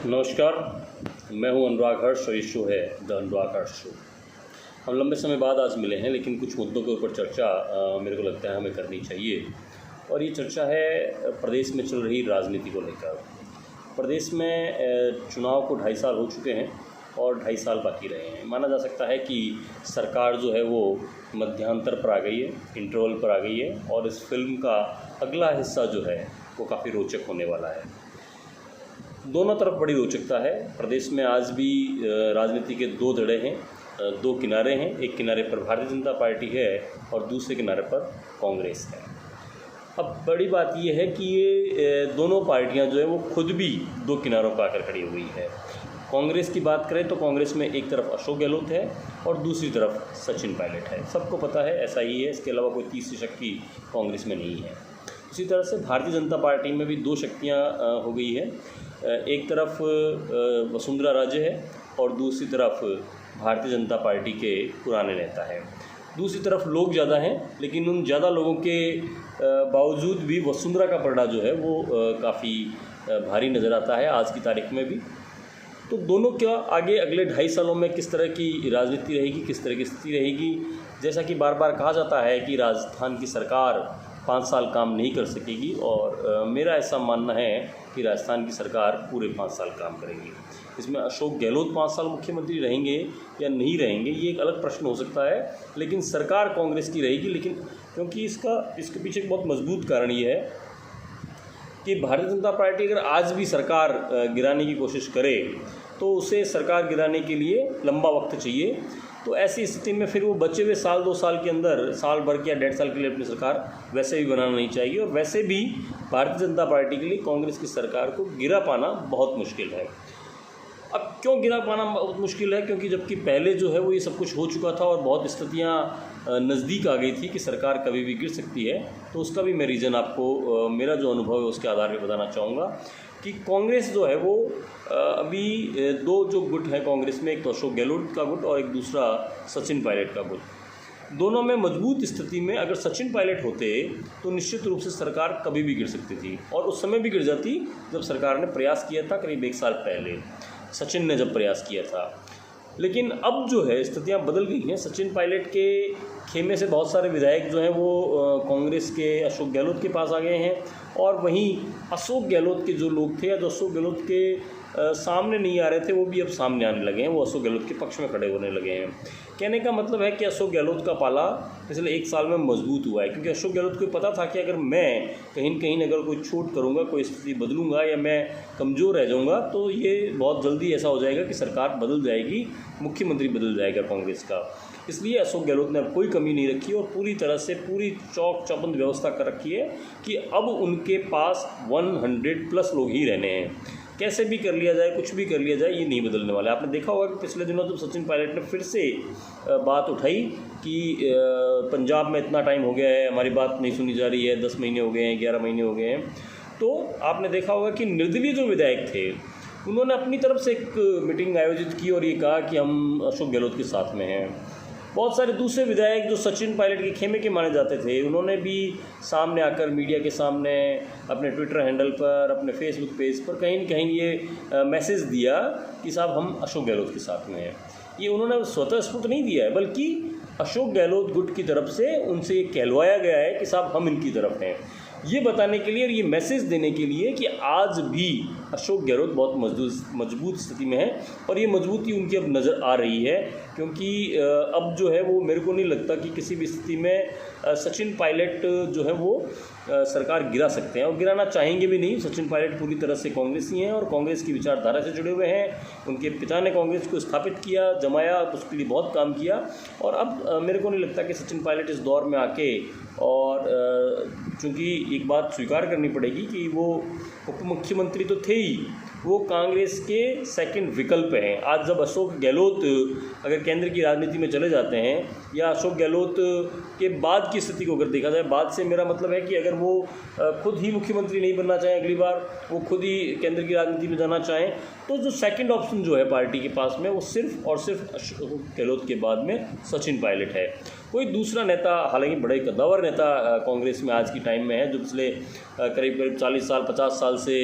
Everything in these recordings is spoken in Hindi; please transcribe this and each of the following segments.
नमस्कार, मैं हूं अनुराग हर्ष और ये शो है द अनुराग हर्ष शो। हम लंबे समय बाद आज मिले हैं, लेकिन कुछ मुद्दों के ऊपर चर्चा मेरे को लगता है हमें करनी चाहिए। और ये चर्चा है प्रदेश में चल रही राजनीति को लेकर। प्रदेश में चुनाव को 2.5 साल हो चुके हैं और 2.5 साल बाकी रहे हैं। माना जा सकता है कि सरकार जो है वो मध्यांतर पर आ गई है, इंटरवल पर आ गई है, और इस फिल्म का अगला हिस्सा जो है वो काफ़ी रोचक होने वाला है। दोनों तरफ बड़ी रोचकता है। प्रदेश में आज भी राजनीति के दो धड़े हैं, दो किनारे हैं। एक किनारे पर भारतीय जनता पार्टी है और दूसरे किनारे पर कांग्रेस है। अब बड़ी बात यह है कि ये दोनों पार्टियां जो है वो खुद भी दो किनारों पर आकर खड़ी हुई है। कांग्रेस की बात करें तो कांग्रेस में एक तरफ अशोक गहलोत है और दूसरी तरफ सचिन पायलट है। सबको पता है ऐसा ही है, इसके अलावा कोई तीसरी शक्ति कांग्रेस में नहीं है। उसी तरह से भारतीय जनता पार्टी में भी दो शक्तियाँ हो गई है। एक तरफ वसुंधरा राजे है और दूसरी तरफ भारतीय जनता पार्टी के पुराने नेता हैं। दूसरी तरफ लोग ज़्यादा हैं, लेकिन उन ज़्यादा लोगों के बावजूद भी वसुंधरा का पलड़ा जो है वो काफ़ी भारी नज़र आता है आज की तारीख में भी। तो दोनों क्या आगे अगले 2.5 सालों में किस तरह की राजनीति रहेगी, किस तरह की स्थिति रहेगी। जैसा कि बार बार कहा जाता है कि राजस्थान की सरकार 5 साल काम नहीं कर सकेगी, और मेरा ऐसा मानना है कि राजस्थान की सरकार पूरे 5 साल काम करेगी। इसमें अशोक गहलोत 5 साल मुख्यमंत्री रहेंगे या नहीं रहेंगे ये एक अलग प्रश्न हो सकता है, लेकिन सरकार कांग्रेस की रहेगी। लेकिन क्योंकि इसके पीछे एक बहुत मजबूत कारण ये है कि भारतीय जनता पार्टी अगर आज भी सरकार गिराने की कोशिश करे तो उसे सरकार गिराने के लिए लंबा वक्त चाहिए। तो ऐसी स्थिति में फिर वो बचे हुए 1-2 साल के अंदर, साल भर के या 1.5 साल के लिए अपनी सरकार वैसे भी बनाना नहीं चाहिए। और वैसे भी भारतीय जनता पार्टी के लिए कांग्रेस की सरकार को गिरा पाना बहुत मुश्किल है। अब क्यों गिरा पाना बहुत मुश्किल है? क्योंकि जबकि पहले जो है वो ये सब कुछ हो चुका था और बहुत स्थितियाँ नज़दीक आ गई थी कि सरकार कभी भी गिर सकती है। तो उसका भी मैं रीज़न आपको मेरा जो अनुभव है उसके आधार पर बताना चाहूँगा कि कांग्रेस जो है वो अभी दो जो गुट है कांग्रेस में, एक तो अशोक गहलोत का गुट और एक दूसरा सचिन पायलट का गुट। दोनों में मजबूत स्थिति में अगर सचिन पायलट होते तो निश्चित रूप से सरकार कभी भी गिर सकती थी, और उस समय भी गिर जाती जब सरकार ने प्रयास किया था करीब 1 साल पहले, सचिन ने जब प्रयास किया था। लेकिन अब जो है स्थितियां बदल गई हैं। सचिन पायलट के खेमे से बहुत सारे विधायक जो हैं वो कांग्रेस के अशोक गहलोत के पास आ गए हैं, और वहीं अशोक गहलोत के जो लोग थे या जो अशोक गहलोत के सामने नहीं आ रहे थे वो भी अब सामने आने लगे हैं, वो अशोक गहलोत के पक्ष में खड़े होने लगे हैं। कहने का मतलब है कि अशोक गहलोत का पाला पिछले 1 साल में मजबूत हुआ है, क्योंकि अशोक गहलोत को पता था कि अगर मैं कहीं न कहीं अगर कोई छूट करूँगा, कोई स्थिति बदलूँगा या मैं कमज़ोर रह जाऊँगा तो ये बहुत जल्दी ऐसा हो जाएगा कि सरकार बदल जाएगी, मुख्यमंत्री बदल जाएगा कांग्रेस का। इसलिए अशोक गहलोत ने अब कोई कमी नहीं रखी और पूरी तरह से पूरी चौक चौबंद व्यवस्था कर रखी है कि अब उनके पास 100+ लोग ही रहने हैं। कैसे भी कर लिया जाए, कुछ भी कर लिया जाए, ये नहीं बदलने वाला है। आपने देखा होगा कि पिछले दिनों जब सचिन पायलट ने फिर से बात उठाई कि पंजाब में इतना टाइम हो गया है, हमारी बात नहीं सुनी जा रही है, 10 महीने हो गए हैं, 11 महीने हो गए हैं, तो आपने देखा होगा कि निर्दलीय जो विधायक थे उन्होंने अपनी तरफ से एक मीटिंग आयोजित की और ये कहा कि हम अशोक गहलोत के साथ में हैं। बहुत सारे दूसरे विधायक जो सचिन पायलट के खेमे के माने जाते थे उन्होंने भी सामने आकर मीडिया के सामने अपने ट्विटर हैंडल पर, अपने फेसबुक पेज पर कहीं न कहीं ये मैसेज दिया कि साहब हम अशोक गहलोत के साथ में हैं। ये उन्होंने स्वतः स्फूर्त नहीं दिया है, बल्कि अशोक गहलोत गुट की तरफ से उनसे ये कहलवाया गया है कि साहब हम इनकी तरफ हैं, ये बताने के लिए और ये मैसेज देने के लिए कि आज भी अशोक गहलोत बहुत मजबूत स्थिति में है। और ये मजबूती उनकी अब नज़र आ रही है, क्योंकि अब जो है वो मेरे को नहीं लगता कि किसी भी स्थिति में सचिन पायलट जो है वो सरकार गिरा सकते हैं, और गिराना चाहेंगे भी नहीं। सचिन पायलट पूरी तरह से कांग्रेसी हैं और कांग्रेस की विचारधारा से जुड़े हुए हैं। उनके पिता ने कांग्रेस को स्थापित किया, जमाया, उसके लिए बहुत काम किया, और अब मेरे को नहीं लगता कि सचिन पायलट इस दौर में आके, और चूँकि एक बात स्वीकार करनी पड़ेगी कि वो उप मुख्यमंत्री तो थे ही, वो कांग्रेस के सेकंड विकल्प हैं। आज जब अशोक गहलोत अगर केंद्र की राजनीति में चले जाते हैं, या अशोक गहलोत के बाद की स्थिति को अगर देखा जाए, बाद से मेरा मतलब है कि अगर वो खुद ही मुख्यमंत्री नहीं बनना चाहें, अगली बार वो खुद ही केंद्र की राजनीति में जाना चाहें, तो जो सेकंड ऑप्शन जो है पार्टी के पास में वो सिर्फ और सिर्फ अशोक गहलोत के बाद में सचिन पायलट है। कोई दूसरा नेता, हालांकि बड़े कद्दावर नेता कांग्रेस में आज की टाइम में है, जो पिछले करीब 40 साल 50 साल से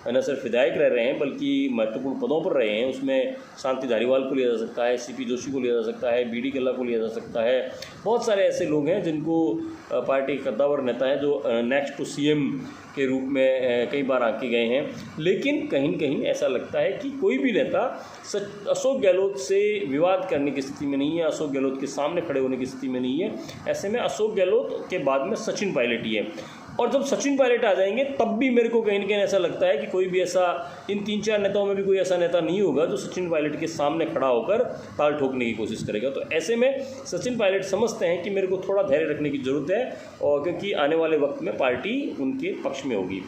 न सिर्फ विधायक रह रहे हैं बल्कि महत्वपूर्ण पदों पर रहे हैं। उसमें शांति धारीवाल को लिया जा सकता है, सीपी जोशी को लिया जा सकता है, बीडी कल्ला को लिया जा सकता है। बहुत सारे ऐसे लोग हैं जिनको पार्टी के कद्दावर नेता हैं जो नेक्स्ट टू सीएम के रूप में कई बार आके गए हैं। लेकिन कहीं न कहीं ऐसा लगता है कि कोई भी नेता अशोक गहलोत से विवाद करने की स्थिति में नहीं है, अशोक गहलोत के सामने खड़े होने की स्थिति में नहीं है। ऐसे में अशोक गहलोत के बाद में सचिन पायलट ही है, और जब सचिन पायलट आ जाएंगे तब भी मेरे को कहीं न कहीं ऐसा लगता है कि कोई भी ऐसा, इन 3-4 नेताओं में भी कोई ऐसा नेता नहीं होगा जो सचिन पायलट के सामने खड़ा होकर ताल ठोकने की कोशिश करेगा। तो ऐसे में सचिन पायलट समझते हैं कि मेरे को थोड़ा धैर्य रखने की ज़रूरत है, और क्योंकि आने वाले वक्त में पार्टी उनके पक्ष में होगी।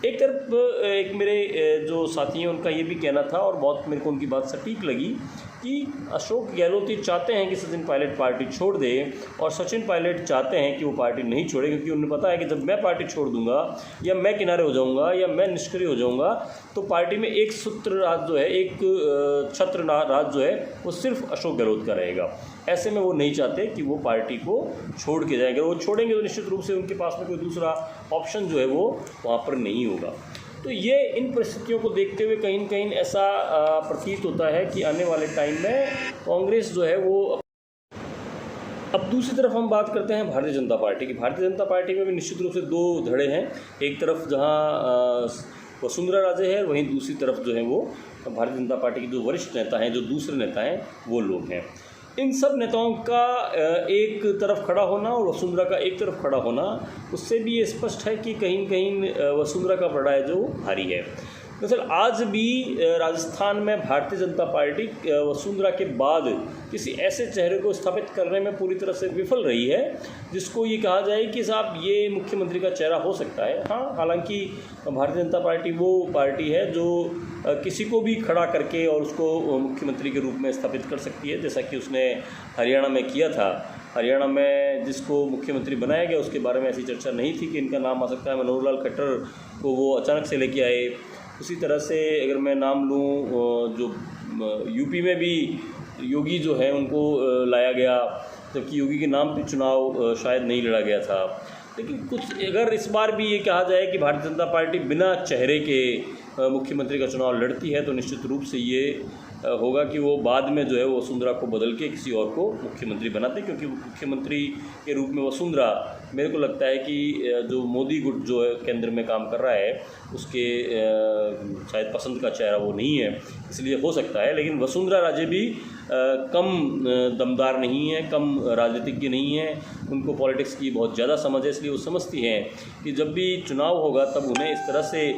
एक तरफ एक मेरे जो साथी हैं उनका ये भी कहना था, और बहुत मेरे को उनकी बात सटीक लगी, कि अशोक गहलोत ये चाहते हैं कि सचिन पायलट पार्टी छोड़ दे, और सचिन पायलट चाहते हैं कि वो पार्टी नहीं छोड़े, क्योंकि उन्हें पता है कि जब मैं पार्टी छोड़ दूंगा या मैं किनारे हो जाऊंगा या मैं निष्क्रिय हो जाऊंगा तो पार्टी में एक सूत्र राज जो है, एक छत्र राज जो है वो सिर्फ अशोक गहलोत का रहेगा। ऐसे में वो नहीं चाहते कि वो पार्टी को छोड़ के जाएंगे। वो छोड़ेंगे तो निश्चित रूप से उनके पास में कोई दूसरा ऑप्शन जो है वो वहाँ पर नहीं होगा। तो ये इन परिस्थितियों को देखते हुए कहीं न कहीं ऐसा प्रतीत होता है कि आने वाले टाइम में कांग्रेस जो है वो। अब दूसरी तरफ हम बात करते हैं भारतीय जनता पार्टी की। भारतीय जनता पार्टी में भी निश्चित रूप से दो धड़े हैं। एक तरफ जहां वसुंधरा राजे है, वहीं दूसरी तरफ जो है वो भारतीय जनता पार्टी के जो वरिष्ठ नेता हैं, जो दूसरे नेता हैं, वो लोग हैं। इन सब नेताओं का एक तरफ खड़ा होना और वसुंधरा का एक तरफ खड़ा होना, उससे भी ये स्पष्ट है कि कहीं न कहीं वसुंधरा का पड़ा है जो भारी है। दरअसल आज भी राजस्थान में भारतीय जनता पार्टी वसुंधरा के बाद किसी ऐसे चेहरे को स्थापित करने में पूरी तरह से विफल रही है जिसको ये कहा जाए कि साहब ये मुख्यमंत्री का चेहरा हो सकता है। हाँ, हालांकि भारतीय जनता पार्टी वो पार्टी है जो किसी को भी खड़ा करके और उसको मुख्यमंत्री के रूप में स्थापित कर सकती है, जैसा कि उसने हरियाणा में किया था। हरियाणा में जिसको मुख्यमंत्री बनाया गया उसके बारे में ऐसी चर्चा नहीं थी कि इनका नाम आ सकता है। मनोहर लाल खट्टर को वो अचानक से लेके आए। उसी तरह से अगर मैं नाम लूँ, जो यूपी में भी योगी जो है उनको लाया गया, जबकि योगी के नाम पे चुनाव शायद नहीं लड़ा गया था। लेकिन कुछ अगर इस बार भी ये कहा जाए कि भारतीय जनता पार्टी बिना चेहरे के मुख्यमंत्री का चुनाव लड़ती है, तो निश्चित रूप से ये होगा कि वो बाद में जो है वो वसुंधरा को बदल के किसी और को मुख्यमंत्री बनाते, क्योंकि मुख्यमंत्री के रूप में वसुंधरा, मेरे को लगता है कि जो मोदी गुट जो है केंद्र में काम कर रहा है उसके शायद पसंद का चेहरा वो नहीं है, इसलिए हो सकता है। लेकिन वसुंधरा राजे भी कम दमदार नहीं है, कम राजनीतिज्ञ नहीं है, उनको पॉलिटिक्स की बहुत ज़्यादा समझ है। इसलिए वो समझती हैं कि जब भी चुनाव होगा तब उन्हें इस तरह से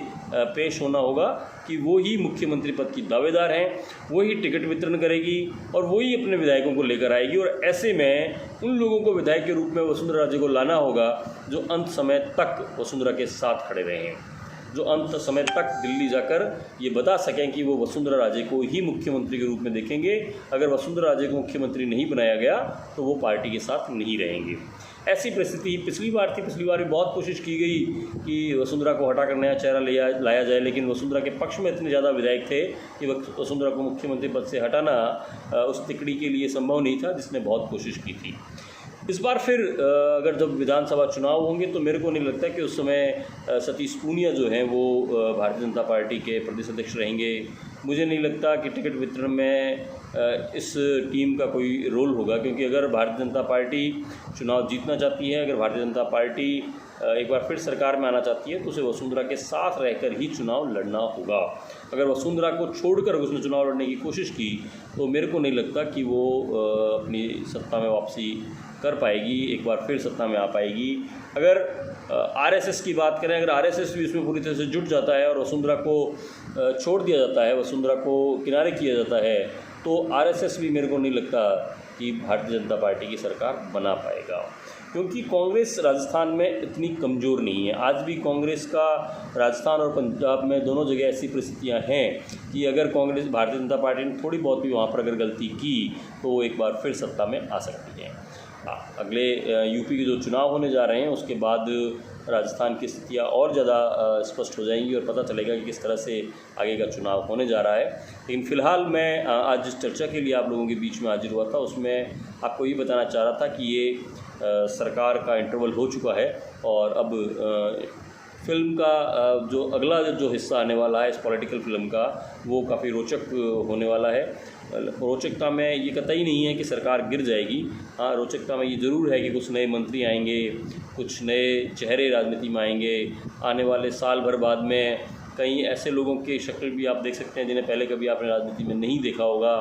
पेश होना होगा कि वो ही मुख्यमंत्री पद की दावेदार हैं, वही टिकट वितरण करेगी और वही अपने विधायकों को लेकर आएगी। और ऐसे में उन लोगों को विधायक के रूप में वसुंधरा राजे को लाना होगा जो अंत समय तक वसुंधरा के साथ खड़े रहे हैं, जो अंत समय तक दिल्ली जाकर ये बता सकें कि वो वसुंधरा राजे को ही मुख्यमंत्री के रूप में देखेंगे। अगर वसुंधरा राजे को मुख्यमंत्री नहीं बनाया गया तो वो पार्टी के साथ नहीं रहेंगे। ऐसी परिस्थिति पिछली बार थी। पिछली बार भी बहुत कोशिश की गई कि वसुंधरा को हटाकर नया चेहरा लाया जाए, लेकिन वसुंधरा के पक्ष में इतने ज़्यादा विधायक थे कि वसुंधरा को मुख्यमंत्री पद से हटाना उस तिकड़ी के लिए संभव नहीं था, जिसने बहुत कोशिश की थी। इस बार फिर अगर जब विधानसभा चुनाव होंगे तो मेरे को नहीं लगता कि उस समय सतीश पूनिया जो हैं वो भारतीय जनता पार्टी के प्रदेश अध्यक्ष रहेंगे। मुझे नहीं लगता कि टिकट वितरण में इस टीम का कोई रोल होगा, क्योंकि अगर भारतीय जनता पार्टी चुनाव जीतना चाहती है, अगर भारतीय जनता पार्टी एक बार फिर सरकार में आना चाहती है तो उसे वसुंधरा के साथ रहकर ही चुनाव लड़ना होगा। अगर वसुंधरा को छोड़कर उसने चुनाव लड़ने की कोशिश की तो मेरे को नहीं लगता कि वो अपनी सत्ता में वापसी कर पाएगी, एक बार फिर सत्ता में आ पाएगी। अगर आरएसएस की बात करें, अगर आरएसएस भी उसमें पूरी तरह से जुट जाता है और वसुंधरा को छोड़ दिया जाता है, वसुंधरा को किनारे किया जाता है, तो आरएसएस भी मेरे को नहीं लगता कि भारतीय जनता पार्टी की सरकार बना पाएगा, क्योंकि कांग्रेस राजस्थान में इतनी कमज़ोर नहीं है। आज भी कांग्रेस का राजस्थान और पंजाब में दोनों जगह ऐसी परिस्थितियां हैं कि अगर कांग्रेस भारतीय जनता पार्टी ने थोड़ी बहुत भी वहाँ पर अगर गलती की तो वो एक बार फिर सत्ता में आ सकती है। अगले यूपी के जो चुनाव होने जा रहे हैं उसके बाद राजस्थान की स्थितियाँ और ज़्यादा स्पष्ट हो जाएंगी और पता चलेगा कि किस तरह से आगे का चुनाव होने जा रहा है। लेकिन फ़िलहाल मैं आज जिस चर्चा के लिए आप लोगों के बीच में हाजिर हुआ था उसमें आपको ये बताना चाह रहा था कि ये सरकार का इंटरवल हो चुका है और अब फ़िल्म का जो अगला जो हिस्सा आने वाला है इस पॉलिटिकल फ़िल्म का, वो काफ़ी रोचक होने वाला है। रोचकता में ये कतई नहीं है कि सरकार गिर जाएगी। हाँ, रोचकता में ये ज़रूर है कि कुछ नए मंत्री आएंगे, कुछ नए चेहरे राजनीति में आएंगे। आने वाले साल भर बाद में कई ऐसे लोगों की शक्ल भी आप देख सकते हैं जिन्हें पहले कभी आपने राजनीति में नहीं देखा होगा।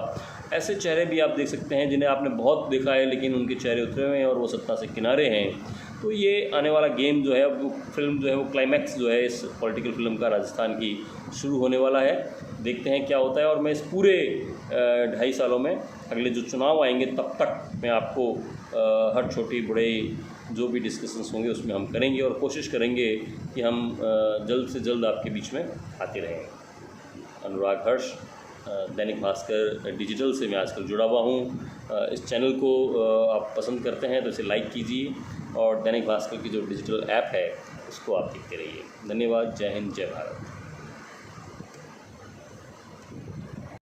ऐसे चेहरे भी आप देख सकते हैं जिन्हें आपने बहुत देखा है लेकिन उनके चेहरे उतरे हुए हैं और वो सत्ता से किनारे हैं। तो ये आने वाला गेम जो है, वो फिल्म जो है, वो क्लाइमैक्स जो है इस पॉलिटिकल फिल्म का राजस्थान की शुरू होने वाला है। देखते हैं क्या होता है। और मैं इस पूरे 2.5 सालों में अगले जो चुनाव आएंगे तब तक मैं आपको हर छोटी बड़े जो भी डिस्कशंस होंगे उसमें हम करेंगे और कोशिश करेंगे कि हम जल्द से जल्द आपके बीच में आते रहें। अनुराग हर्ष, दैनिक भास्कर डिजिटल से मैं आजकल जुड़ा हुआ हूँ। इस चैनल को आप पसंद करते हैं तो इसे लाइक कीजिए और दैनिक भास्कर की जो डिजिटल ऐप है उसको आप देखते रहिए। धन्यवाद। जय हिंद, जय भारत।